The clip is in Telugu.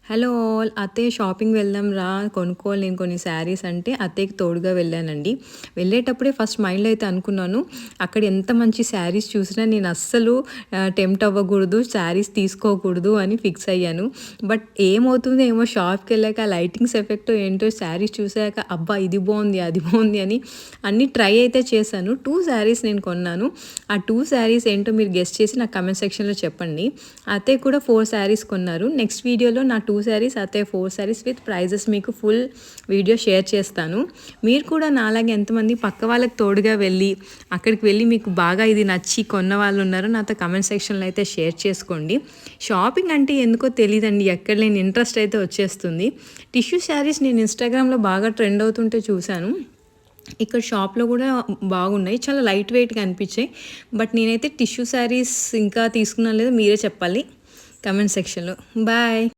హలో ఆల్ అత్తయ్య షాపింగ్ వెళ్దాం రా కొనుక్కోవాలి నేను కొన్ని శారీస్ అంటే అత్తయ్యకి తోడుగా వెళ్ళానండి. వెళ్ళేటప్పుడే ఫస్ట్ మైండ్లో అయితే అనుకున్నాను అక్కడ ఎంత మంచి శారీస్ చూసినా నేను అస్సలు టెంప్ట్ అవ్వకూడదు, శారీస్ తీసుకోకూడదు అని ఫిక్స్ అయ్యాను. బట్ ఏమవుతుందో ఏమో షాప్కి వెళ్ళాక లైటింగ్స్ ఎఫెక్ట్ ఏంటో శారీస్ చూసాక అబ్బా ఇది బాగుంది అది బాగుంది అని అన్నీ ట్రై అయితే చేశాను. 2 శారీస్ నేను కొన్నాను. ఆ 2 శారీస్ ఏంటో మీరు గెస్ట్ చేసి నాకు కమెంట్ సెక్షన్లో చెప్పండి. అత్తయ్య కూడా 4 శారీస్ కొన్నారు. నెక్స్ట్ వీడియోలో నా 2 శారీస్ అత్తయ్య 4 శారీస్ విత్ ప్రైజెస్ మీకు ఫుల్ వీడియో షేర్ చేస్తాను. మీరు కూడా నాలాగే ఎంతమంది పక్క వాళ్ళకి తోడుగా వెళ్ళి అక్కడికి వెళ్ళి మీకు బాగా ఇది నచ్చి కొన్న వాళ్ళు ఉన్నారో నాతో కమెంట్ సెక్షన్లో అయితే షేర్ చేసుకోండి. షాపింగ్ అంటే ఎందుకో తెలియదండి, ఎక్కడ లేని ఇంట్రెస్ట్ అయితే వచ్చేస్తుంది. టిష్యూ శారీస్ నేను ఇన్స్టాగ్రామ్లో బాగా ట్రెండ్ అవుతుంటే చూశాను. ఇక్కడ షాప్లో కూడా బాగున్నాయి, చాలా లైట్ వెయిట్గా అనిపించాయి. బట్ నేనైతే టిష్యూ శారీస్ ఇంకా తీసుకున్నాను లేదో మీరే చెప్పాలి కమెంట్ సెక్షన్లో. బాయ్.